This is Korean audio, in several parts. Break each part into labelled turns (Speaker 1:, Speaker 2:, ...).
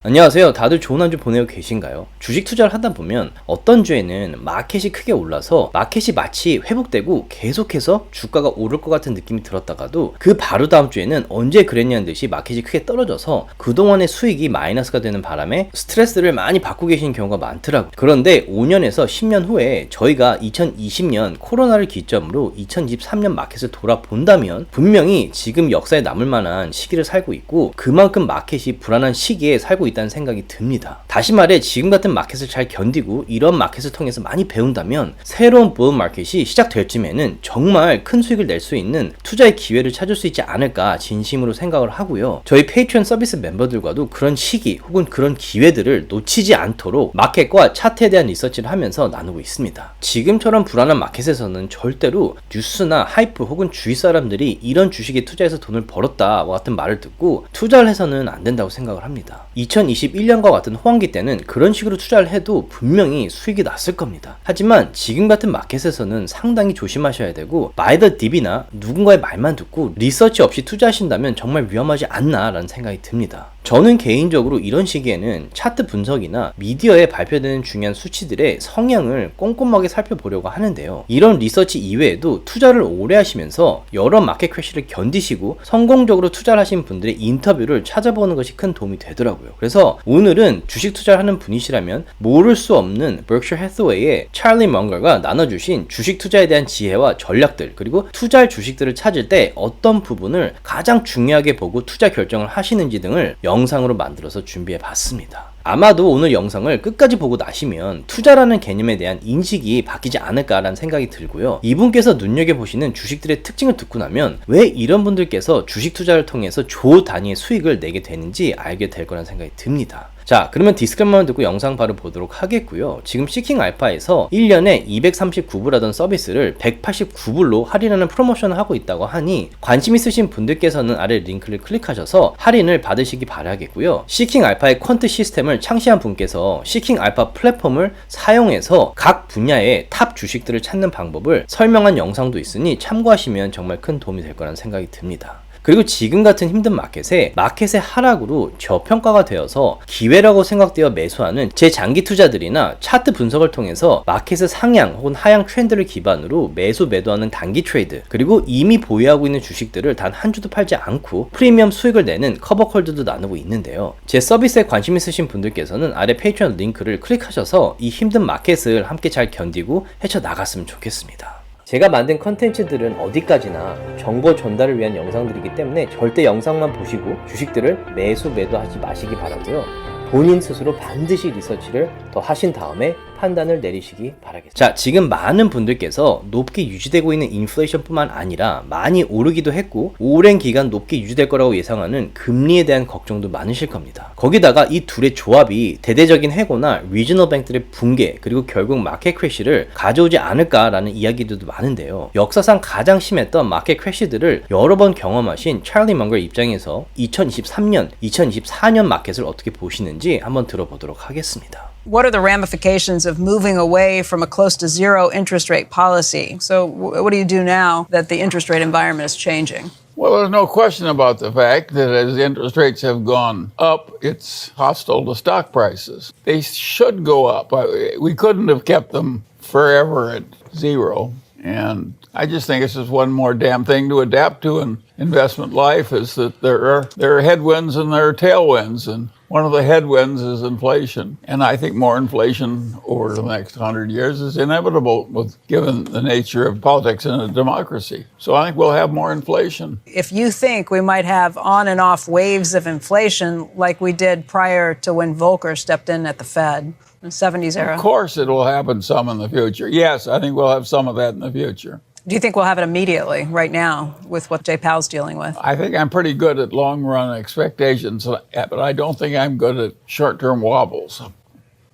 Speaker 1: 안녕하세요. 다들 좋은 한 주 보내고 계신가요? 주식 투자를 하다 보면 어떤 주에는 마켓이 크게 올라서 마켓이 마치 회복되고 계속해서 주가가 오를 것 같은 느낌이 들었다가도 그 바로 다음 주에는 언제 그랬냐는 듯이 마켓이 크게 떨어져서 그동안의 수익이 마이너스가 되는 바람에 스트레스를 많이 받고 계신 경우가 많더라고요. 그런데 5년에서 10년 후에 저희가 2020년 코로나를 기점으로 2023년 마켓을 돌아본다면 분명히 지금 역사에 남을 만한 시기를 살고 있고 그만큼 마켓이 불안한 시기에 살고 있다는 생각이 듭니다. 다시 말해 지금 같은 마켓을 잘 견디고 이런 마켓을 통해서 많이 배운다면 새로운 부ll 마켓이 시작될 쯤에는 정말 큰 수익을 낼 수 있는 투자의 기회를 찾을 수 있지 않을까 진심으로 생각을 하고요. 저희 페이트리온 서비스 멤버들과도 그런 시기 혹은 그런 기회들을 놓치지 않도록 마켓과 차트에 대한 리서치를 하면서 나누고 있습니다. 지금처럼 불안한 마켓에서는 절대로 뉴스나 하이프 혹은 주위 사람들이 이런 주식에 투자해서 돈을 벌었다 같은 말을 듣고 투자를 해서는 안 된다고 생각을 합니다. 2021년과 같은 호황기 때는 그런 식으로 투자를 해도 분명히 수익이 났을 겁니다. 하지만 지금 같은 마켓에서는 상당히 조심하셔야 되고 buy the dip이나 누군가의 말만 듣고 리서치 없이 투자하신다면 정말 위험하지 않나 라는 생각이 듭니다. 저는 개인적으로 이런 시기에는 차트 분석이나 미디어에 발표되는 중요한 수치들의 성향을 꼼꼼하게 살펴보려고 하는데요. 이런 리서치 이외에도 투자를 오래 하시면서 여러 마켓 크래시를 견디시고 성공적으로 투자를 하신 분들의 인터뷰를 찾아보는 것이 큰 도움이 되더라고요. 그래서 오늘은 주식 투자를 하는 분이시라면 모를 수 없는 Berkshire Hathaway의 찰리 멍걸가 나눠주신 주식 투자에 대한 지혜와 전략들 그리고 투자할 주식들을 찾을 때 어떤 부분을 가장 중요하게 보고 투자 결정을 하시는지 등을 영상으로 만들어서 준비해 봤습니다. 아마도 오늘 영상을 끝까지 보고 나시면 투자라는 개념에 대한 인식이 바뀌지 않을까라는 생각이 들고요. 이분께서 눈여겨보시는 주식들의 특징을 듣고 나면 왜 이런 분들께서 주식 투자를 통해서 조 단위의 수익을 내게 되는지 알게 될 거라는 생각이 듭니다. 자, 그러면 디스크레이머만 듣고 영상 바로 보도록 하겠고요. 지금 시킹 알파에서 1년에 239불 하던 서비스를 189불로 할인하는 프로모션을 하고 있다고 하니 관심 있으신 분들께서는 아래 링크를 클릭하셔서 할인을 받으시기 바라겠고요. 시킹 알파의 퀀트 시스템을 창시한 분께서 시킹 알파 플랫폼을 사용해서 각 분야의 탑 주식들을 찾는 방법을 설명한 영상도 있으니 참고하시면 정말 큰 도움이 될 거라는 생각이 듭니다. 그리고 지금 같은 힘든 마켓의 하락으로 저평가가 되어서 기회라고 생각되어 매수하는 제 장기 투자들이나 차트 분석을 통해서 마켓의 상향 혹은 하향 트렌드를 기반으로 매도하는 단기 트레이드 그리고 이미 보유하고 있는 주식들을 단 한 주도 팔지 않고 프리미엄 수익을 내는 커버콜들도 나누고 있는데요. 제 서비스에 관심 있으신 분들께서는 아래 페이트리온 링크를 클릭하셔서 이 힘든 마켓을 함께 잘 견디고 헤쳐나갔으면 좋겠습니다. 제가 만든 컨텐츠들은 어디까지나 정보 전달을 위한 영상들이기 때문에 절대 영상만 보시고 주식들을 매도하지 마시기 바라고요. 본인 스스로 반드시 리서치를 더 하신 다음에 판단을 내리시기 바라겠습니다. 자, 지금 많은 분들께서 높게 유지되고 있는 인플레이션 뿐만 아니라 많이 오르기도 했고 오랜 기간 높게 유지될 거라고 예상하는 금리에 대한 걱정도 많으실 겁니다. 거기다가 이 둘의 조합이 대대적인 해고나 리저널 뱅크들의 붕괴 그리고 결국 마켓 크래시를 가져오지 않을까라는 이야기들도 많은데요. 역사상 가장 심했던 마켓 크래시들을 여러 번 경험하신 찰리 멍걸 입장에서 2023년, 2024년 마켓을 어떻게 보시는지 한번 들어보도록 하겠습니다.
Speaker 2: What are the ramifications of moving away from a close to zero interest rate policy? So what do you do now that the interest rate environment is changing?
Speaker 3: Well, there's no question about the fact that as the interest rates have gone up, it's hostile to stock prices. They should go up. We couldn't have kept them forever at zero. And I just think it's just one more damn thing to adapt to in investment life is that there are headwinds and there are tailwinds. And one of the headwinds is inflation. And I think more inflation over the next 100 years is inevitable given the nature of politics in a democracy. So I think we'll have more inflation.
Speaker 2: If you think we might have on and off waves of inflation like we did prior to when Volcker stepped in at the Fed, in the 70s era.
Speaker 3: Of course it will happen some in the future. Yes, I think we'll have some of that in the future.
Speaker 2: Do you think we'll have it immediately, right now, with what Jay Powell's dealing with?
Speaker 3: I think I'm pretty good at long-run expectations, but I don't think I'm good at short-term wobbles.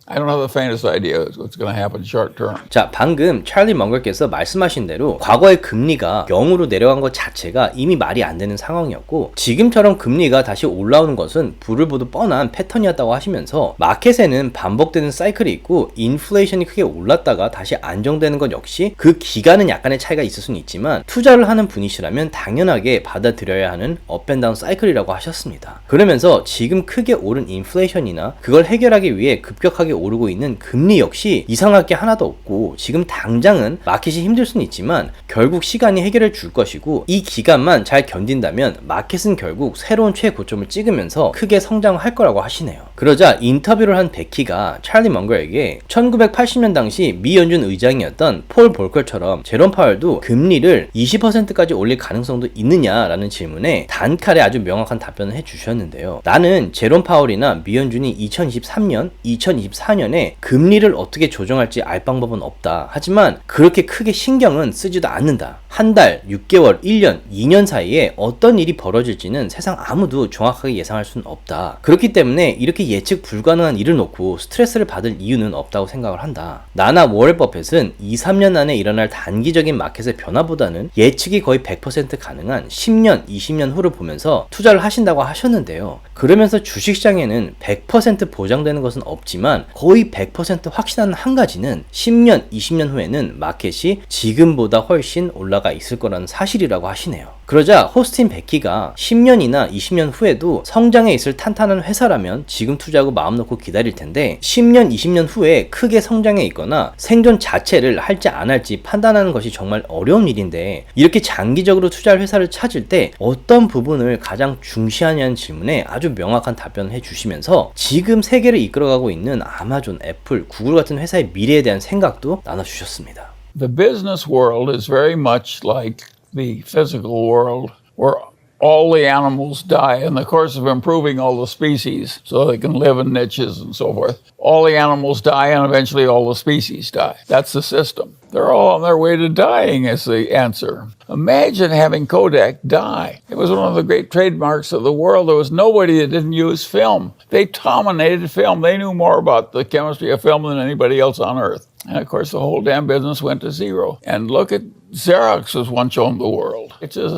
Speaker 3: I don't have the faintest idea what's going to happen short term.
Speaker 1: 자, 방금 찰리 멍걸께서 말씀하신 대로 과거의 금리가 0으로 내려간 것 자체가 이미 말이 안 되는 상황이었고 지금처럼 금리가 다시 올라오는 것은 불을 보듯 뻔한 패턴이었다고 하시면서 마켓에는 반복되는 사이클이 있고 인플레이션이 크게 올랐다가 다시 안정되는 것 역시 그 기간은 약간의 차이가 있을 수는 있지만 투자를 하는 분이시라면 당연하게 받아들여야 하는 업앤다운 사이클이라고 하셨습니다. 그러면서 지금 크게 오른 인플레이션이나 그걸 해결하기 위해 급격하게 오르고 있는 금리 역시 이상할 게 하나도 없고 지금 당장은 마켓이 힘들 수는 있지만 결국 시간이 해결해 줄 것이고 이 기간만 잘 견딘다면 마켓은 결국 새로운 최고점을 찍으면서 크게 성장할 거라고 하시네요. 그러자 인터뷰를 한 베키가 찰리 멍거에게 1980년 당시 미 연준 의장이었던 폴 볼컬처럼 제롬 파월도 금리를 20%까지 올릴 가능성도 있느냐라는 질문에 단칼에 아주 명확한 답변을 해주셨는데요. 나는 제롬 파월이나 미 연준이 2023년, 2024년에 금리를 어떻게 조정할지 알 방법은 없다. 하지만 그렇게 크게 신경은 쓰지도 않는다. 한 달, 6개월, 1년, 2년 사이에 어떤 일이 벌어질지는 세상 아무도 정확하게 예상할 수는 없다. 그렇기 때문에 이렇게 예측 불가능한 일을 놓고 스트레스를 받을 이유는 없다고 생각을 한다. 나나 워렌 버핏은 2, 3년 안에 일어날 단기적인 마켓의 변화보다는 예측이 거의 100% 가능한 10년, 20년 후를 보면서 투자를 하신다고 하셨는데요. 그러면서 주식시장에는 100% 보장되는 것은 없지만 거의 100% 확신하는 한 가지는 10년, 20년 후에는 마켓이 지금보다 훨씬 올라가 있을 거라는 사실이라고 하시네요. 그러자 호스틴 베키가 10년이나 20년 후에도 성장해 있을 탄탄한 회사라면 지금 투자하고 마음 놓고 기다릴 텐데 10년, 20년 후에 크게 성장해 있거나 생존 자체를 할지 안 할지 판단하는 것이 정말 어려운 일인데 이렇게 장기적으로 투자할 회사를 찾을 때 어떤 부분을 가장 중시하냐는 질문에 아주 명확한 답변을 해주시면서 지금 세계를 이끌어가고 있는 아마존, 애플, 구글 같은 회사의 미래에 대한 생각도 나눠주셨습니다.
Speaker 3: The business world is very much like the physical world, where all the animals die in the course of improving all the species so they can live in niches and so forth. All the animals die and eventually all the species die. That's the system. They're all on their way to dying is the answer. Imagine having Kodak die. It was one of the great trademarks of the world. There was nobody that didn't use film. They dominated film. They knew more about the chemistry of film than anybody else on earth. And of course, the whole damn business went to zero. And look at Xerox was once owned the world. It's just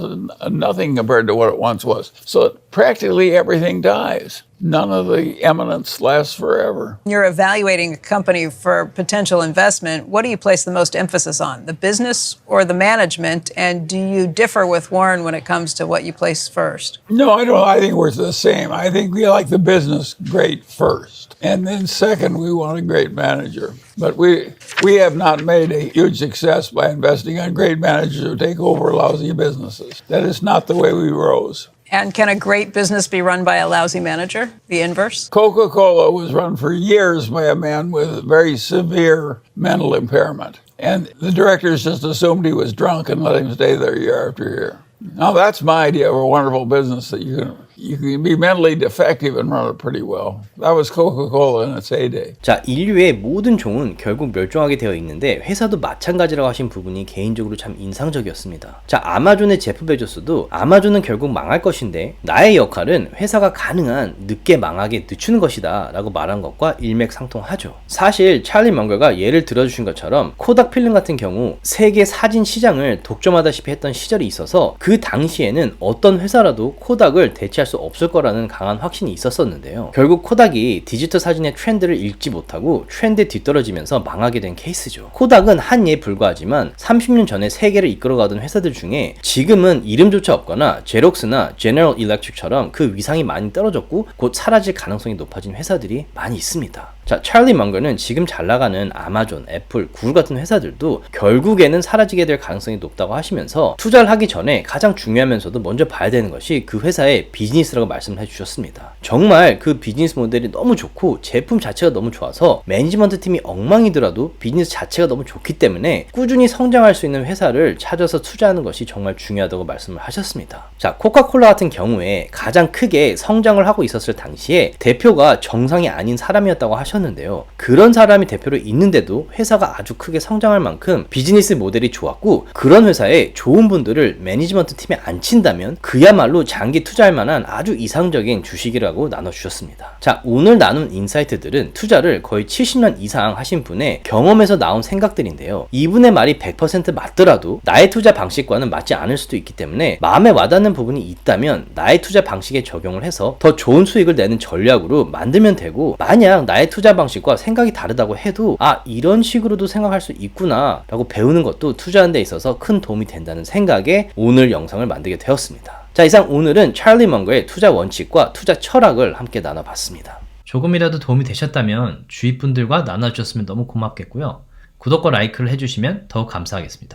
Speaker 3: nothing compared to what it once was. So practically everything dies. None of the eminence lasts forever.
Speaker 2: You're evaluating a company for potential investment. What do you place the most emphasis on, the business or the management? And do you differ with Warren when it comes to what you place first?
Speaker 3: No, I don't. I think we're the same. I think we like the business great first. And then second, we want a great manager. But we have not made a huge success by investing on great managers who take over lousy businesses. That is not the way we rose.
Speaker 2: And can a great business be run by a lousy manager? The inverse?
Speaker 3: Coca-Cola was run for years by a man with very severe mental impairment. And the directors just assumed he was drunk and let him stay there year after year. Now that's my idea of a wonderful business that you can be mentally defective and run it pretty well. That was Coca-Cola in its heyday.
Speaker 1: 자, 인류의 모든 종은 결국 멸종하게 되어 있는데 회사도 마찬가지라고 하신 부분이 개인적으로 참 인상적이었습니다. 자, 아마존의 제프 베조스도 아마존은 결국 망할 것인데 나의 역할은 회사가 가능한 늦게 망하게 늦추는 것이다 라고 말한 것과 일맥상통하죠. 사실 찰리 멍걸가 예를 들어주신 것처럼 코닥 필름 같은 경우 세계 사진 시장을 독점하다시피 했던 시절이 있어서 그 당시에는 어떤 회사라도 코닥을 대체할 수 없을 거라는 강한 확신이 있었었는데요. 결국 코닥이 디지털 사진의 트렌드를 읽지 못하고 트렌드에 뒤떨어지면서 망하게 된 케이스죠. 코닥은 한 예에 불과하지만 30년 전에 세계를 이끌어가던 회사들 중에 지금은 이름조차 없거나 제록스나 제너럴 일렉트릭처럼 그 위상이 많이 떨어졌고 곧 사라질 가능성이 높아진 회사들이 많이 있습니다. 자, 찰리 멍걸은 지금 잘 나가는 아마존, 애플, 구글 같은 회사들도 결국에는 사라지게 될 가능성이 높다고 하시면서 투자를 하기 전에 가장 중요하면서도 먼저 봐야 되는 것이 그 회사의 비즈니스라고 말씀을 해주셨습니다. 정말 그 비즈니스 모델이 너무 좋고 제품 자체가 너무 좋아서 매니지먼트 팀이 엉망이더라도 비즈니스 자체가 너무 좋기 때문에 꾸준히 성장할 수 있는 회사를 찾아서 투자하는 것이 정말 중요하다고 말씀을 하셨습니다. 자, 코카콜라 같은 경우에 가장 크게 성장을 하고 있었을 당시에 대표가 정상이 아닌 사람이었다고 하셨는데 하셨는데요. 그런 사람이 대표로 있는데도 회사가 아주 크게 성장할 만큼 비즈니스 모델이 좋았고, 그런 회사에 좋은 분들을 매니지먼트 팀에 앉힌다면 그야말로 장기 투자할 만한 아주 이상적인 주식이라고 나눠주셨습니다. 자, 오늘 나눈 인사이트들은 투자를 거의 70년 이상 하신 분의 경험에서 나온 생각들인데요. 이분의 말이 100% 맞더라도 나의 투자 방식과는 맞지 않을 수도 있기 때문에 마음에 와닿는 부분이 있다면 나의 투자 방식에 적용을 해서 더 좋은 수익을 내는 전략으로 만들면 되고, 만약 나의 투자 방식과 생각이 다르다고 해도 이런 식으로도 생각할 수 있구나 라고 배우는 것도 투자하는 데 있어서 큰 도움이 된다는 생각에 오늘 영상을 만들게 되었습니다. 자, 이상 오늘은 찰리 먼거의 투자 원칙과 투자 철학을 함께 나눠봤습니다.
Speaker 4: 조금이라도 도움이 되셨다면 주위 분들과 나눠주셨으면 너무 고맙겠고요. 구독과 라이크를 해주시면 더욱 감사하겠습니다.